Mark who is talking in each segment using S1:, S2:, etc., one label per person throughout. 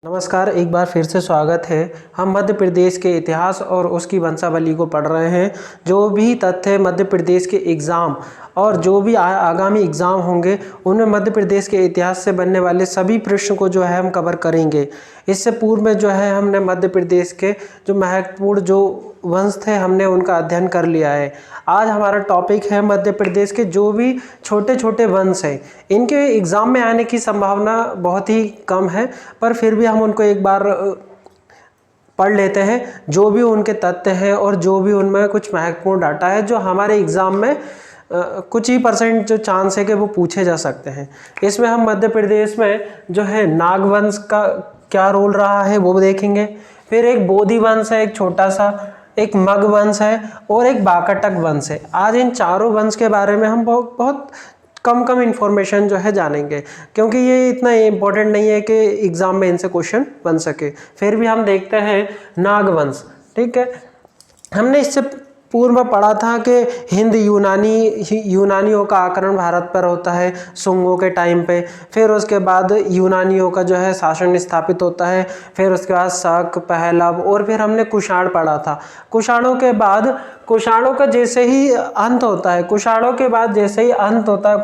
S1: नमस्कार, एक बार फिर से स्वागत है। हम मध्य प्रदेश के इतिहास और उसकी वंशावली को पढ़ रहे हैं। जो भी तथ्य मध्य प्रदेश के एग्ज़ाम और जो भी आगामी एग्ज़ाम होंगे उनमें मध्य प्रदेश के इतिहास से बनने वाले सभी प्रश्न को जो है हम कवर करेंगे। इससे पूर्व में जो है हमने मध्य प्रदेश के जो महत्वपूर्ण जो वंश थे हमने उनका अध्ययन कर लिया है। आज हमारा टॉपिक है मध्य प्रदेश के जो भी छोटे छोटे वंश हैं। इनके एग्ज़ाम में आने की संभावना बहुत ही कम है, पर फिर भी हम उनको एक बार पढ़ लेते हैं। जो भी उनके तथ्य हैं और जो भी उनमें कुछ महत्वपूर्ण डाटा है जो हमारे एग्ज़ाम में कुछ ही परसेंट जो चांस है कि वो पूछे जा सकते हैं। इसमें हम मध्य प्रदेश में जो है नागवंश का क्या रोल रहा है वो देखेंगे। फिर एक बोधि वंश है, एक छोटा सा, एक मग वंश है और एक बाकटक वंश है। आज इन चारों वंश के बारे में हम बहुत कम इन्फॉर्मेशन जो है जानेंगे, क्योंकि ये इतना इम्पोर्टेंट नहीं है कि एग्ज़ाम में इनसे क्वेश्चन बन सके। फिर भी हम देखते हैं नागवंश। ठीक है, हमने इससे पूर्व में पढ़ा था कि हिंद यूनानियों का आक्रमण भारत पर होता है शुंगों के टाइम पे। फिर उसके बाद यूनानियों का जो है शासन स्थापित होता है। फिर उसके बाद शक, पहलव और फिर हमने कुषाण पढ़ा था। कुषाणों के बाद कुषाणों का जैसे ही अंत होता है, कुषाणों के बाद जैसे ही अंत होता है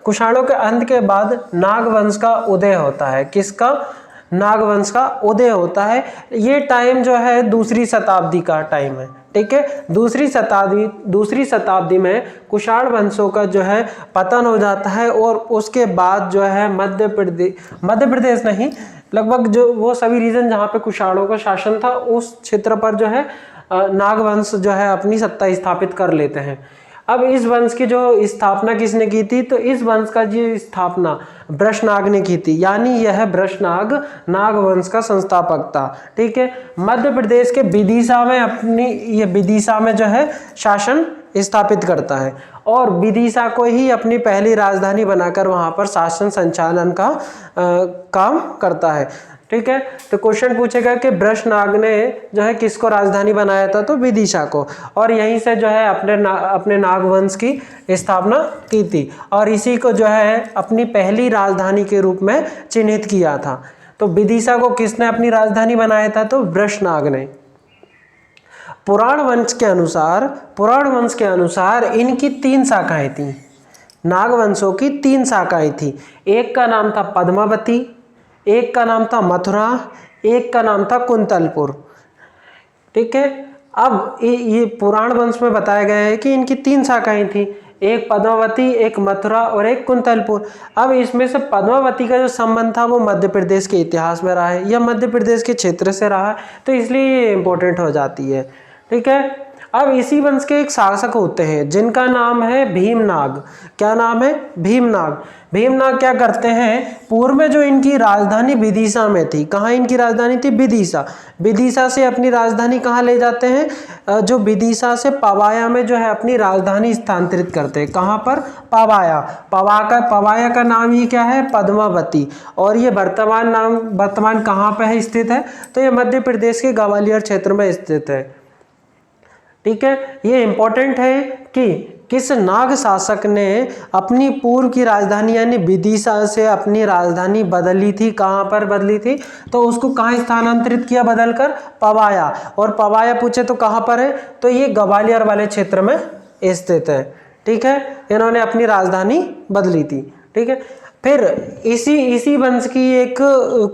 S1: कुषाणों के अंत के बाद नागवंश का उदय होता है। किसका? नागवंश का उदय होता है। ये टाइम जो है दूसरी शताब्दी का टाइम है। ठीक है, दूसरी शताब्दी में कुषाण वंशों का जो है पतन हो जाता है और उसके बाद जो है मध्य प्रदेश नहीं, लगभग जो वो सभी रीजन जहाँ पे कुषाणों का शासन था उस क्षेत्र पर जो है नागवंश जो है अपनी सत्ता स्थापित कर लेते हैं। अब इस वंश की जो स्थापना किसने की थी? तो इस वंश का जो स्थापना वृषनाग ने की थी, यानी यह वृषनाग नागवंश का संस्थापक था। ठीक है, मध्य प्रदेश के विदिशा में जो है शासन स्थापित करता है और विदिशा को ही अपनी पहली राजधानी बनाकर वहां पर शासन संचालन का काम करता है। ठीक है, तो क्वेश्चन पूछेगा कि वृषनाग ने जो है किसको राजधानी बनाया था? तो विदिशा को, और यहीं से जो है अपने नागवंश की स्थापना की थी और इसी को जो है अपनी पहली राजधानी के रूप में चिन्हित किया था। तो विदिशा को किसने अपनी राजधानी बनाया था? तो वृषनाग ने। पुराण वंश के अनुसार इनकी 3 शाखाएं थी। नागवंशों की 3 शाखाएं थी। एक का नाम था पद्मावती, एक का नाम था मथुरा, एक का नाम था कुंतलपुर। ठीक है, अब ये पुराण वंश में बताया गया है कि इनकी 3 शाखाएं थी, एक पद्मावती, एक मथुरा और एक कुंतलपुर। अब इसमें से पद्मावती का जो संबंध था वो मध्य प्रदेश के इतिहास में रहा है या मध्य प्रदेश के क्षेत्र से रहा है, तो इसलिए ये इंपॉर्टेंट हो जाती है। ठीक है, अब इसी वंश के एक शासक होते हैं जिनका नाम है भीमनाग। क्या नाम है? भीमनाग। भीमनाग क्या करते हैं? पूर्व में जो इनकी राजधानी विदिशा में थी, कहाँ इनकी राजधानी थी? विदिशा। विदिशा से अपनी राजधानी कहाँ ले जाते हैं? जो विदिशा से पवाया में जो है अपनी राजधानी स्थानांतरित करते हैं। कहाँ पर? पवाया। पवाया का नाम ही क्या है? पद्मावती। और ये वर्तमान कहाँ पे है स्थित है? तो ये मध्य प्रदेश के ग्वालियर क्षेत्र में स्थित है। ठीक है, ये इंपॉर्टेंट है कि किस नाग शासक ने अपनी पूर्व की राजधानी यानी विदिशा से अपनी राजधानी बदली थी। कहाँ पर बदली थी? तो उसको कहाँ स्थानांतरित किया बदलकर? पवाया। और पवाया पूछे तो कहाँ पर है? तो ये ग्वालियर वाले क्षेत्र में स्थित है। ठीक है, इन्होंने अपनी राजधानी बदली थी। ठीक है, फिर इसी वंश की एक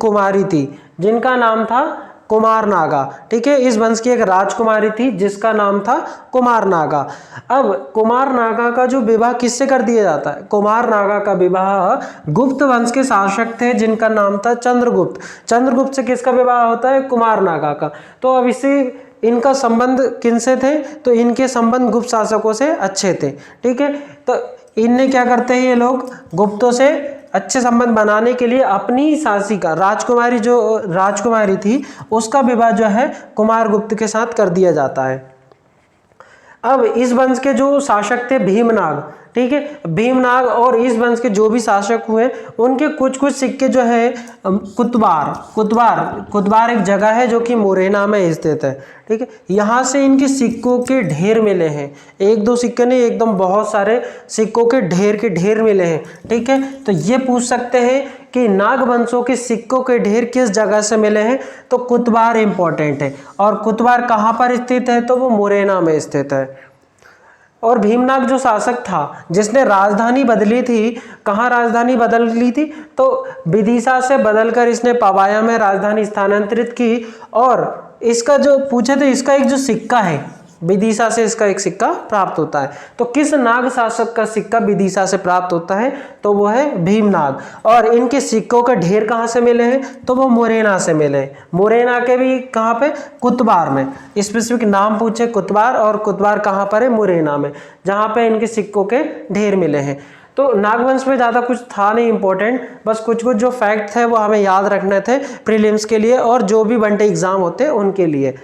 S1: कुमारी थी जिनका नाम था कुमारनागा। ठीक है, इस वंश की एक राजकुमारी थी जिसका नाम था कुमारनागा। अब कुमारनागा का जो विवाह किससे कर दिया जाता है? कुमारनागा का विवाह गुप्त वंश के शासक थे जिनका नाम था चंद्रगुप्त। चंद्रगुप्त से किसका विवाह होता है? कुमारनागा का। तो अब इनका संबंध किनसे थे? तो इनके संबंध गुप्त शासकों से अच्छे थे। ठीक है, तो इनने क्या करते हैं ये लोग? गुप्तों से अच्छे संबंध बनाने के लिए अपनी शासिका राजकुमारी थी उसका विवाह जो है कुमारगुप्त के साथ कर दिया जाता है। अब इस वंश के जो शासक थे भीमनाग, ठीक है। भीमनाग और इस वंश के जो भी शासक हुए उनके कुछ कुछ सिक्के जो है कुतवार एक जगह है जो कि मुरैना में स्थित है, ठीक है। यहाँ से इनके सिक्कों के ढेर मिले हैं, एक दो सिक्के नहीं, एकदम बहुत सारे सिक्कों के ढेर मिले हैं, ठीक है। तो ये पूछ सकते हैं कि नाग वंशों के सिक्कों के ढेर किस जगह से मिले हैं, तो कुतवार इंपॉर्टेंट है। और कुतवार कहाँ पर स्थित है, तो वो मुरैना में स्थित है। और भीमनाग जो शासक था जिसने राजधानी बदली थी, कहाँ राजधानी बदल ली थी, तो विदिशा से बदलकर इसने पवाया में राजधानी स्थानांतरित की। और इसका जो पूछे तो इसका एक जो सिक्का है विदिशा से, इसका एक सिक्का प्राप्त होता है। तो किस नाग शासक का सिक्का विदिशा से प्राप्त होता है, तो वो है भीमनाग। और इनके सिक्कों का ढेर कहाँ से मिले हैं, तो वो मुरैना से मिले। मुरैना के भी कहाँ पे, कुतवार में। स्पेसिफिक नाम पूछे कुतवार, और कुतवार कहाँ पर है, मुरैना में, जहाँ पे इनके सिक्कों के ढेर मिले हैं। तो नागवंश में ज़्यादा कुछ था नहीं इंपॉर्टेंट, बस कुछ कुछ जो फैक्ट थे वो हमें याद रखने थे प्रीलिम्स के लिए और जो भी वन डे एग्जाम होते हैं उनके लिए।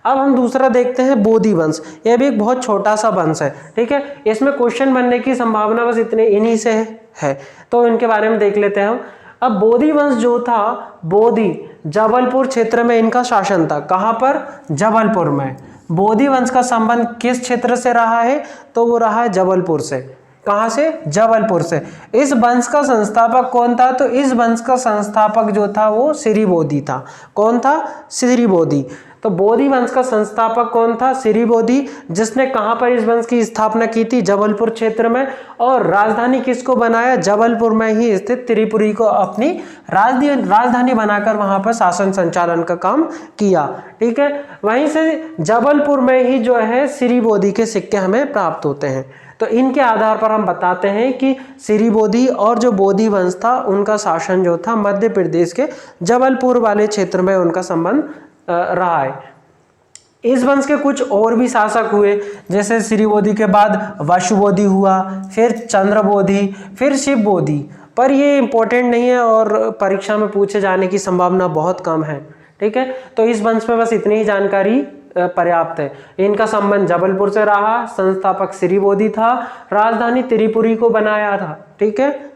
S1: अब हम दूसरा देखते हैं बोधि वंश। यह भी एक बहुत छोटा सा वंश है, ठीक है। इसमें क्वेश्चन बनने की संभावना बस इन्हीं से है, तो इनके बारे में देख लेते हैं हम। अब बोधि वंश जो था, बोधि जबलपुर क्षेत्र में इनका शासन था। कहाँ पर, जबलपुर में। बोधि वंश का संबंध किस क्षेत्र से रहा है, तो वो रहा है जबलपुर से। कहाँ से, जबलपुर से। इस वंश का संस्थापक कौन था, तो इस वंश का संस्थापक जो था वो श्रीबोधि था। कौन था, श्रीबोधि। तो बोधि वंश का संस्थापक कौन था, श्रीबोधि, जिसने कहाँ पर इस वंश की स्थापना की थी, जबलपुर क्षेत्र में। और राजधानी किसको बनाया, जबलपुर में ही स्थित त्रिपुरी को अपनी राजधानी बनाकर वहां पर शासन संचालन का काम किया, ठीक है। वहीं से जबलपुर में ही जो है श्रीबोधि के सिक्के हमें प्राप्त होते हैं। तो इनके आधार पर हम बताते हैं कि श्रीबोधि और जो बोधि वंश था उनका शासन जो था मध्य प्रदेश के जबलपुर वाले क्षेत्र में उनका संबंध रहा है। इस वंश के कुछ और भी शासक हुए, जैसे श्रीबोधि के बाद वशुबोधि हुआ, फिर चंद्रबोधि, फिर शिवबोधि। पर ये इंपॉर्टेंट नहीं है और परीक्षा में पूछे जाने की संभावना बहुत कम है, ठीक है। तो इस वंश में बस इतनी ही जानकारी पर्याप्त है। इनका संबंध जबलपुर से रहा, संस्थापक श्रीबोधि था, राजधानी त्रिपुरी को बनाया था, ठीक है।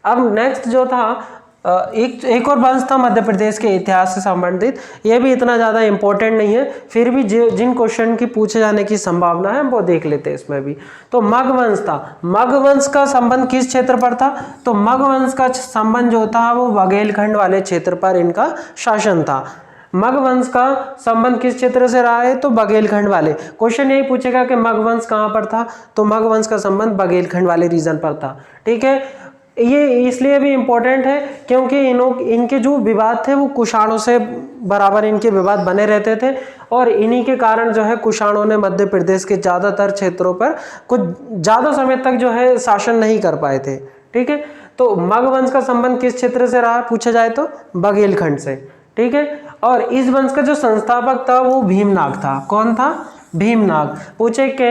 S1: अब नेक्स्ट जो था एक और वंश था मध्य प्रदेश के इतिहास से संबंधित। यह भी इतना ज़्यादा इंपॉर्टेंट नहीं है, फिर भी जिन क्वेश्चन की पूछे जाने की संभावना है वो देख लेते हैं इसमें भी। तो मग वंश था। मग वंश का संबंध किस क्षेत्र पर था, तो मग वंश का संबंध जो था वो बघेलखंड वाले क्षेत्र पर इनका शासन था। मग वंश का संबंध किस क्षेत्र से रहा है, तो बघेलखंड वाले। क्वेश्चन यही पूछेगा कि मग वंश कहाँ पर था, तो मग वंश का संबंध बघेलखंड वाले रीजन पर था, ठीक है। ये इसलिए भी इम्पोर्टेंट है क्योंकि इनके जो विवाद थे वो कुषाणों से बराबर इनके विवाद बने रहते थे और इन्हीं के कारण जो है कुषाणों ने मध्य प्रदेश के ज़्यादातर क्षेत्रों पर कुछ ज़्यादा समय तक जो है शासन नहीं कर पाए थे, ठीक है। तो मग वंश का संबंध किस क्षेत्र से रहा पूछा जाए तो बघेलखंड से, ठीक है। और इस वंश का जो संस्थापक था वो भीमनाग था। कौन था, भीमनाग। पूछे कि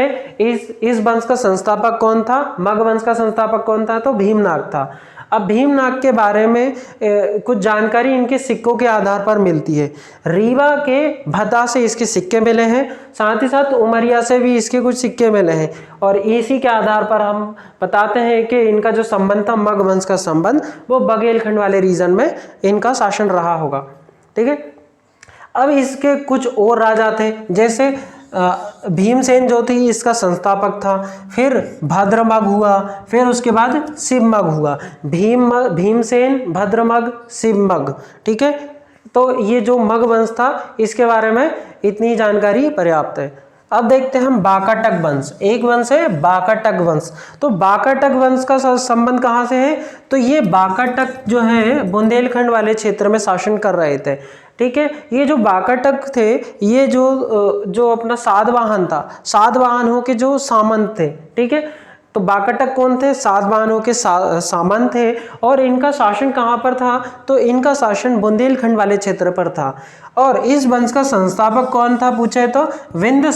S1: इस वंश का संस्थापक कौन था, मग वंश का संस्थापक कौन था, तो भीमनाग था। अब भीमनाग के बारे में कुछ जानकारी इनके सिक्कों के आधार पर मिलती है। रीवा के भदा से इसके सिक्के मिले हैं, साथ ही साथ उमरिया से भी इसके कुछ सिक्के मिले हैं और इसी के आधार पर हम बताते हैं कि इनका जो संबंध था मग वंश का संबंध वो बघेलखंड वाले रीजन में इनका शासन रहा होगा, ठीक है। अब इसके कुछ और राजा थे, जैसे भीमसेन जो थी इसका संस्थापक था, फिर भद्रमग हुआ, फिर उसके बाद शिवमग हुआ। भीमसेन, भद्रमग, शिवमग, ठीक है। तो ये जो मग वंश था इसके बारे में इतनी जानकारी पर्याप्त है। अब देखते हैं हम बाकाटक वंश। एक वंश है बाकाटक वंश। तो बाकाटक वंश का संबंध कहाँ से है, तो ये बाकाटक जो है बुंदेलखंड वाले क्षेत्र में शासन कर रहे थे, ठीक है। ये जो बाकाटक थे ये जो अपना सातवाहन था, सातवाहनों के जो सामंत थे, ठीक है। तो बाकाटक कौन थे, सातवाहनों के सामंत थे और इनका शासन कहाँ पर था, तो इनका शासन बुंदेलखंड वाले क्षेत्र पर था। और इस वंश का संस्थापक कौन था पूछे तो विंध्य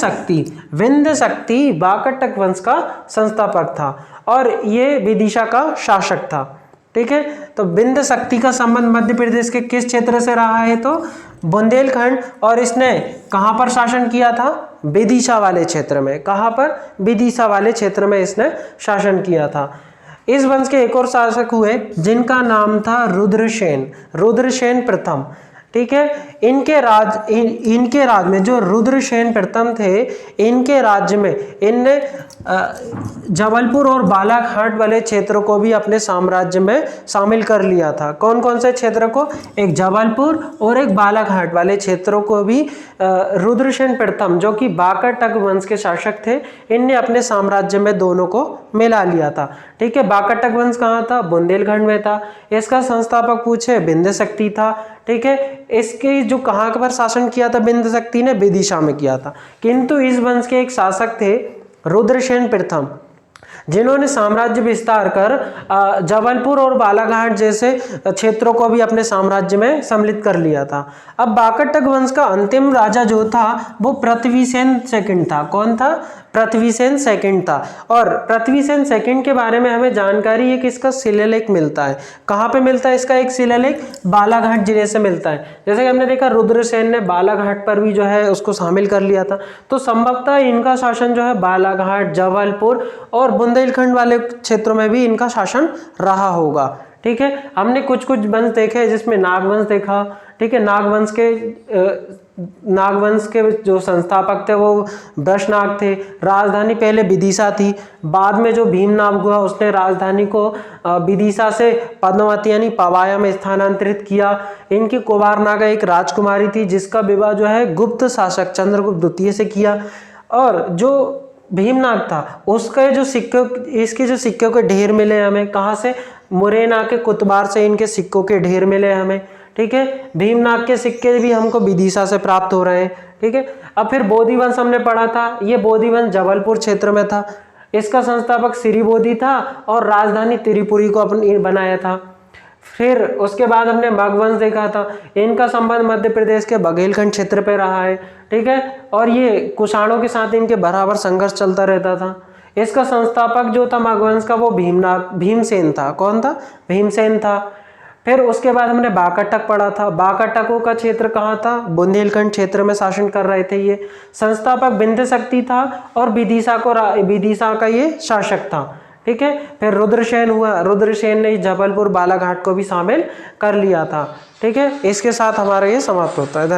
S1: शक्ति बाकाटक वंश का संस्थापक था और ये विदिशा का शासक था, ठीक है। तो विंध्य शक्ति का संबंध मध्य प्रदेश के किस क्षेत्र से रहा है, तो बुंदेलखंड, और इसने कहाँ पर शासन किया था? विदिशा वाले क्षेत्र में। कहाँ पर? विदिशा वाले क्षेत्र में इसने शासन किया था। इस वंश के एक और शासक हुए जिनका नाम था रुद्रसेन, रुद्रसेन प्रथम। ठीक है, इनके राज में जो रुद्रसेन प्रथम थे, इनके राज्य में इनने जबलपुर और बालाघाट वाले क्षेत्रों को भी अपने साम्राज्य में शामिल कर लिया था। कौन कौन से क्षेत्र को? एक जबलपुर और एक बालाघाट वाले क्षेत्रों को भी रुद्रसेन प्रथम, जो कि बाकटक वंश के शासक थे, इनने अपने साम्राज्य में दोनों को मिला लिया था। ठीक है, बाकटक वंश कहाँ था? बुंदेलखंड में था। इसका संस्थापक पूछे, बिंद शक्ति था। ठीक है, इसके जो कहाँ पर शासन किया था बिंद शक्ति ने? विदिशा में किया था। किंतु इस वंश के एक शासक थे रुद्रसेन प्रथम, जिन्होंने साम्राज्य विस्तार कर जबलपुर और बालाघाट जैसे क्षेत्रों को भी अपने साम्राज्य में सम्मिलित कर लिया था। अब बाकटक वंश का अंतिम राजा जो था वो पृथ्वीसेन सेकंड था। कौन था? पृथ्वीसेन सेकंड था। और पृथ्वीसेन सेकंड के बारे में हमें जानकारी है कि इसका शिलालेख मिलता है। कहाँ पे मिलता है इसका एक शिलालेख? बालाघाट जिले से मिलता है। जैसे कि हमने देखा रुद्रसेन ने बालाघाट पर भी जो है उसको शामिल कर लिया था, तो संभवतः इनका शासन जो है बालाघाट, जबलपुर और बुंदेलखंड वाले क्षेत्रों में भी इनका शासन रहा होगा। ठीक है, हमने कुछ वंश देखे जिसमें नागवंश देखा। ठीक है, नागवंश के जो संस्थापक थे वो वृषनाग थे। राजधानी पहले विदिशा थी, बाद में जो भीमनाग हुआ उसने राजधानी को विदिशा से पद्मावती यानी पवाया में स्थानांतरित किया। इनकी कुमारनागा एक राजकुमारी थी जिसका विवाह जो है गुप्त शासक चंद्रगुप्त द्वितीय से किया। और जो भीमनाग था उसके जो सिक्कों के ढेर मिले हमें। कहाँ से? मुरैना के कुतबार से इनके सिक्कों के ढेर मिले हमें। ठीक है, भीमनाग के सिक्के भी हमको विदिशा से प्राप्त हो रहे हैं। ठीक है, अब फिर बोधि वंश हमने पढ़ा था। ये बोधि वंश जबलपुर क्षेत्र में था। इसका संस्थापक श्री बोधि था और राजधानी त्रिपुरी को अपनी बनाया था। फिर उसके बाद हमने मगवंश देखा था। इनका संबंध मध्य प्रदेश के बघेलखंड क्षेत्र पे रहा है। ठीक है, और ये कुषाणों के साथ इनके बराबर संघर्ष चलता रहता था। इसका संस्थापक जो था मगवंश का वो भीमसेन था। कौन था? भीमसेन था। फिर उसके बाद हमने बाकटक पढ़ा था। बाकटकों का क्षेत्र कहाँ था? बुंदेलखंड क्षेत्र में शासन कर रहे थे ये। संस्थापक बिंद शक्ति था और विदिशा का ये शासक था। ठीक है, फिर रुद्रसेन हुआ। रुद्रसेन ने जबलपुर बालाघाट को भी शामिल कर लिया था। ठीक है, इसके साथ हमारा ये समाप्त होता है।